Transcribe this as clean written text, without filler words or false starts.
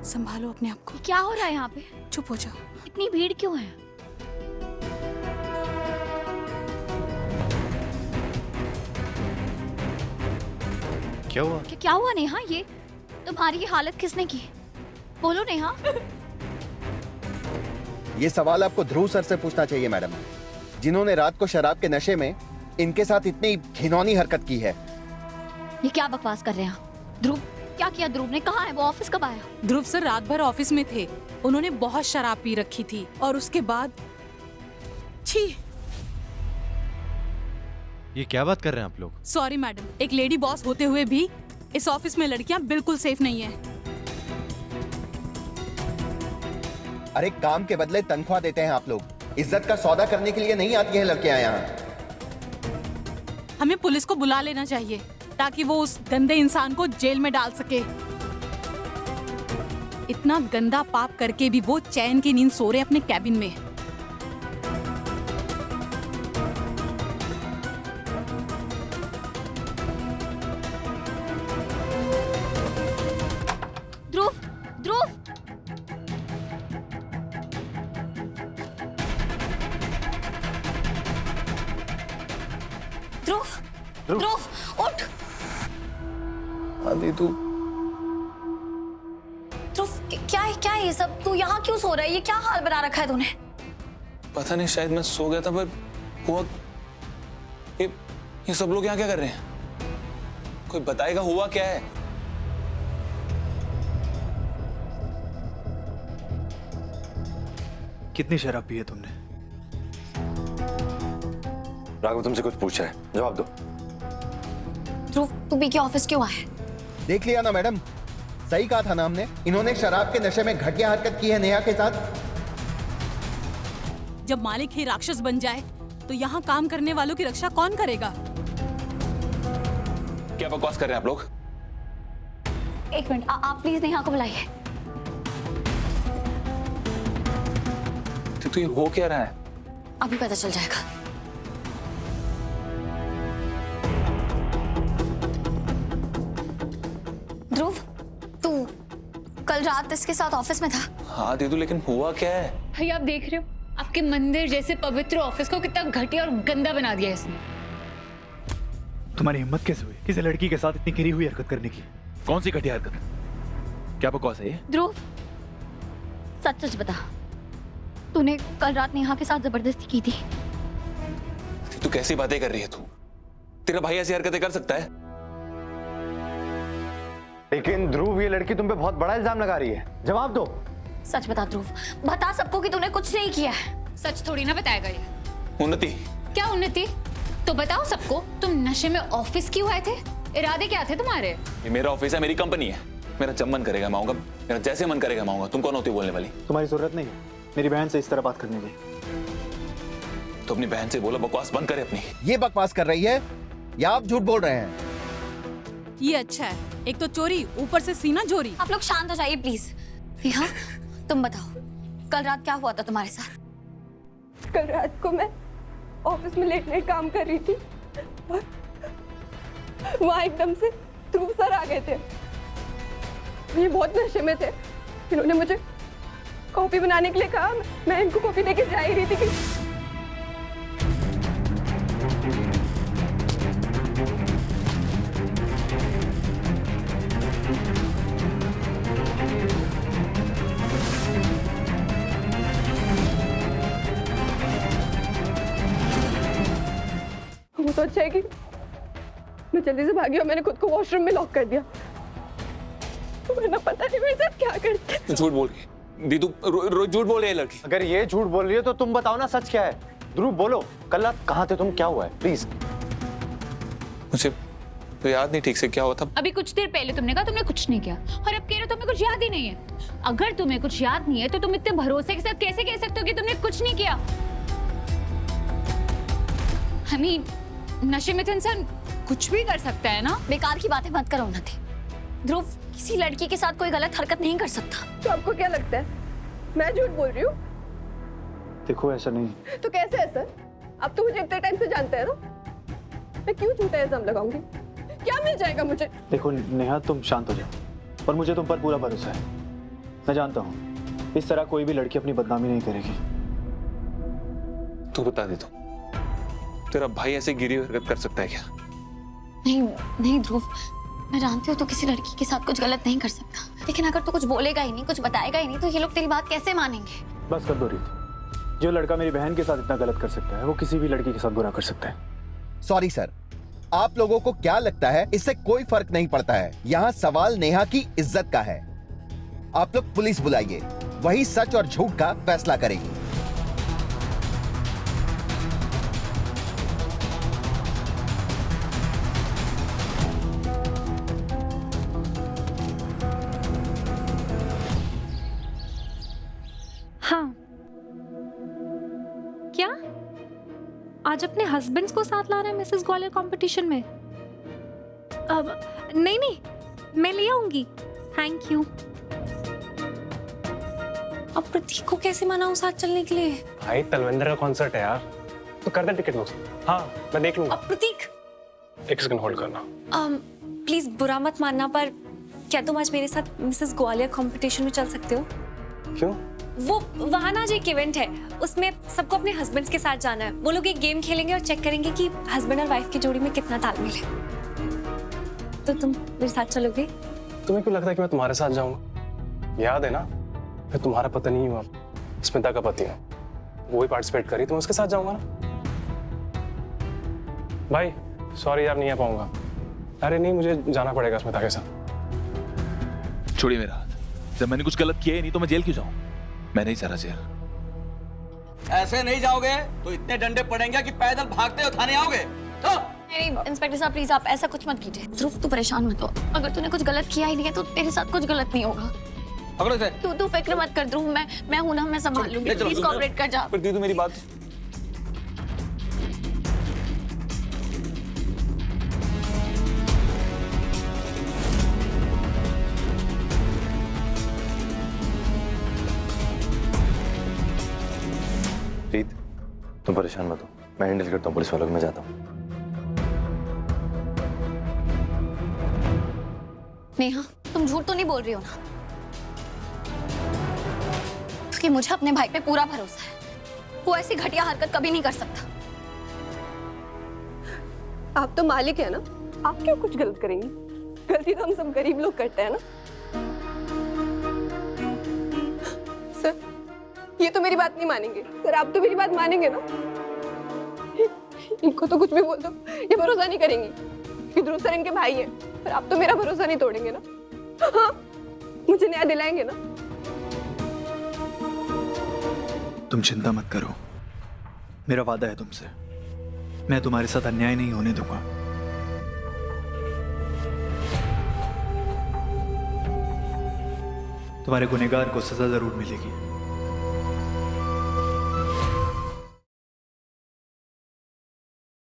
संभालो अपने आप को। क्या हो रहा है यहाँ पे? चुप हो जाओ। इतनी भीड़ क्यों है? क्या हुआ? क्या हुआ नेहा? ये तुम्हारी ये हालत किसने की? बोलो नेहा। ये सवाल आपको ध्रुव सर से पूछना चाहिए मैडम, जिन्होंने रात को शराब के नशे में इनके साथ इतनी घिनौनी हरकत की है। ये क्या बकवास कर रहे हैं? ध्रुव, क्या किया ध्रुव ने? कहाँ है वो? ऑफिस कब आया? ध्रुव सर रात भर ऑफिस में थे। उन्होंने बहुत शराब पी रखी थी और उसके बाद छी। ये क्या बात कर रहे हैं आप लोग? सॉरी मैडम, एक लेडी बॉस होते हुए भी इस ऑफिस में लड़कियां बिल्कुल सेफ नहीं है। अरे काम के बदले तनख्वाह देते हैं आप लोग, इज्जत का सौदा करने के लिए नहीं आती हैं लड़कियां यहाँ। हमें पुलिस को बुला लेना चाहिए ताकि वो उस गंदे इंसान को जेल में डाल सके। इतना गंदा पाप करके भी वो चैन की नींद सो रहे अपने कैबिन में। ध्रुव, ध्रुव, ध्रुव, ध्रुव, उठ। आदि तू ध्रुव, क्या है ये सब? तू यहाँ क्यों सो रहा है? ये क्या हाल बना रखा है तूने? पता नहीं, शायद मैं सो गया था, पर हुआ ये सब लोग यहाँ क्या कर रहे हैं? कोई बताएगा हुआ क्या है? कितनी शराब पी है तुमने? राघव तुमसे कुछ पूछा है, जवाब दो। ध्रुव, तू पी के ऑफिस क्यों आया? देख लिया ना मैडम, सही कहा था ना हमने, इन्होंने शराब के नशे में घटिया हरकत की है नेहा के साथ। जब मालिक ही राक्षस बन जाए तो यहाँ काम करने वालों की रक्षा कौन करेगा? क्या बकवास कर रहे हैं आप लोग? एक मिनट, आप प्लीज नेहा को बुलाइए। तो ये हो क्या रहा है? अभी पता चल जाएगा। ध्रुव, तू कल रात इसके साथ ऑफिस में था? हाँ दीदू, लेकिन हुआ क्या है? भाई आप देख रहे हो आपके मंदिर जैसे पवित्र ऑफिस को कितना घटिया और गंदा बना दिया इसने। तुम्हारी हिम्मत कैसे हुई किसी लड़की के साथ इतनी गिरी हुई हरकत करने की? कौन सी घटिया हरकत? क्या बकवास है ये? ध्रुव, सच सच बता, तूने कल रात नेहा के साथ जबरदस्ती की थी? तू कैसी बातें कर रही है? तू, तेरा भाई ऐसी हरकतें कर सकता है? लेकिन ध्रुव, ये लड़की तुम पे बहुत बड़ा इल्जाम लगा रही है, जवाब दो। सच बता ध्रुव, बता सबको कि तूने कुछ नहीं किया है। सच थोड़ी ना बताएगा ये। उन्नति, क्या उन्नति? तो बताओ सबको, तुम नशे में ऑफिस क्यों आए थे? इरादे क्या थे तुम्हारे? ये मेरा ऑफिस है, मेरी कंपनी है। मेरा जब मन करेगा मैं आऊंगा, मेरा जैसे मन करेगा मैं आऊंगा। तुम कौन होती हो बोलने वाली? तुम्हारी जरूरत नहीं है मेरी बहन से इस तरह बात करने की। तो अपनी बहन से बोला बकवास बंद करे अपनी। ये बकवास कर रही है या आप झूठ बोल रहे हैं? ये अच्छा है, एक तो चोरी, ऊपर से सीना चोरी। आप लोग शांत हो जाइए प्लीज। नेहा, तुम बताओ, कल रात क्या हुआ था तुम्हारे साथ? कल रात को मैं ऑफिस में लेट नाइट काम कर रही थी और वहाँ एकदम से ध्रुव सर आ गए थे। ये बहुत नशे में थे। इन्होंने मुझे कॉफी बनाने के लिए कहा। मैं इनको कॉफी देके जा ही रही थी कि वो तो अच्छा है कि मैं जल्दी से भागी और मैंने खुद को वॉशरूम में लॉक कर दिया। वरना पता नहीं मेरे साथ क्या करते। तू झूठ बोल रही दीदू, रोज झूठ बोल रही है लड़की। अगर ये झूठ बोल रही है तो तुम बताओ ना सच क्या है। ध्रुव बोलो, कल रात कहाँ थे तुम, क्या हुआ है प्लीज? मुझे तो याद नहीं ठीक से क्या हुआ था। अभी कुछ देर पहले तुमने कहा तुमने कुछ नहीं किया और अब कह रहे हो तुम्हें कुछ याद ही नहीं है। अगर तुम्हें कुछ याद नहीं है तो तुम इतने भरोसे के साथ कैसे कह सकते हो कि तुमने कुछ नहीं किया? नशे में तो इंसान कुछ भी कर सकता है ना। बेकार की बातें मत करो उन्नति। ध्रुव किसी लड़की के साथ कोई गलत हरकत नहीं कर सकता। तो आपको क्या लगता है मैं झूठ बोल रही हूँ? देखो ऐसा नहीं। तो कैसे है सर? आप तो मुझे इतने टाइम से जानते हैं ना, मैं क्यों झूठा इल्जाम लगाऊंगी? क्या मिल जाएगा मुझे? देखो नेहा, तुम शांत हो जाओ और मुझे तुम पर पूरा भरोसा है। मैं जानता हूँ इस तरह कोई भी लड़की अपनी बदनामी नहीं करेगी। तू बता दे, तो तेरा भाई ऐसे गिरी हुई हरकत कर सकता है क्या? नहीं नहीं ध्रुव, मैं जानती हूँ तो किसी लड़की के साथ कुछ गलत नहीं कर सकता, लेकिन अगर तू कुछ बोलेगा ही नहीं, कुछ बताएगा ही नहीं, तो ये लोग तेरी बात कैसे मानेंगे? बस कर दो रीत, जो लड़का मेरी बहन के साथ इतना गलत कर सकता है वो किसी भी लड़की के साथ बुरा कर सकता है। सॉरी सर, आप लोगों को क्या लगता है इससे कोई फर्क नहीं पड़ता है। यहाँ सवाल नेहा की इज्जत का है। आप लोग पुलिस बुलाइए, वही सच और झूठ का फैसला करेगी। हाँ, क्या आज अपने हस्बैंड्स को साथ ला रहा है मिसेस ग्वालियर कंपटीशन में? अब नहीं नहीं, मैं ले आऊंगी, थैंक यू। अब प्रतीक को कैसे मनाऊं साथ चलने के लिए? भाई तलविंदर का कॉन्सर्ट है यार, तो कर दे टिकट बुक। हाँ मैं देख लूंगा। अब प्रतीक, एक सेकंड होल्ड करना। प्लीज बुरा मत मानना, पर क्या तुम आज मेरे साथ मिसेस ग्वालियर कंपटीशन में चल सकते हो? क्यों? वो वहाँ ना जो एक इवेंट है, उसमें सबको अपने हस्बैंड्स के साथ जाना है। वो लोग एक गेम खेलेंगे और चेक करेंगे कि हस्बैंड और वाइफ की जोड़ी में कितना तालमेल है। तो तुम मेरे साथ चलोगे? तुम्हें क्यों लगता है कि मैं तुम्हारे साथ जाऊंगा? याद है ना, मैं तुम्हारा पति नहीं हुआ, स्मिता का पति हूँ। वो ही पार्टिसिपेट करी तो मैं उसके साथ जाऊंगा ना। भाई सॉरी यार, नहीं आ पाऊंगा। अरे नहीं, मुझे जाना पड़ेगा स्मिता के साथ। छोड़िए मेरा हाथ। जब मैंने कुछ गलत किया ही नहीं तो मैं जेल क्यों जाऊं? मैं नहीं जा रहा जेल। ऐसे नहीं जाओगे तो इतने डंडे पड़ेंगे कि पैदल भागते हुए थाने आओगे। तो नहीं इंस्पेक्टर साहब, प्लीज आप ऐसा कुछ मत कीजिए। ध्रुव तू परेशान मत हो, अगर तूने कुछ गलत किया ही नहीं है तो तेरे साथ कुछ गलत नहीं होगा। पकड़ो इसे। तू फिक्र मत कर ध्रुव, मैं हूं ना, मैं संभाल लूंगी। प्लीज कोऑपरेट कर जा। पर दीदी मेरी बात। प्रीत तुम परेशान मत हो, मैं हैंडल करता हूँ पुलिस वालों को, मैं जाता हूँ। नेहा तुम झूठ तो नहीं बोल रही हो ना? क्योंकि मुझे अपने भाई पे पूरा भरोसा है, वो ऐसी घटिया हरकत कभी नहीं कर सकता। आप तो मालिक है ना, आप क्यों कुछ गलत करेंगी? गलती तो हम सब गरीब लोग करते हैं ना। सर ये तो मेरी बात नहीं मानेंगे। सर आप तो मेरी बात मानेंगे ना? इनको तो कुछ भी बोल दो, ये भरोसा नहीं करेंगी कि ध्रुव सर इनके भाई हैं। पर आप तो मेरा भरोसा नहीं तोड़ेंगे ना? हाँ, मुझे न्याय दिलाएंगे ना? तुम चिंता मत करो, मेरा वादा है तुमसे, मैं तुम्हारे साथ अन्याय नहीं होने दूंगा। तुम्हारे गुनहगार को सजा जरूर मिलेगी।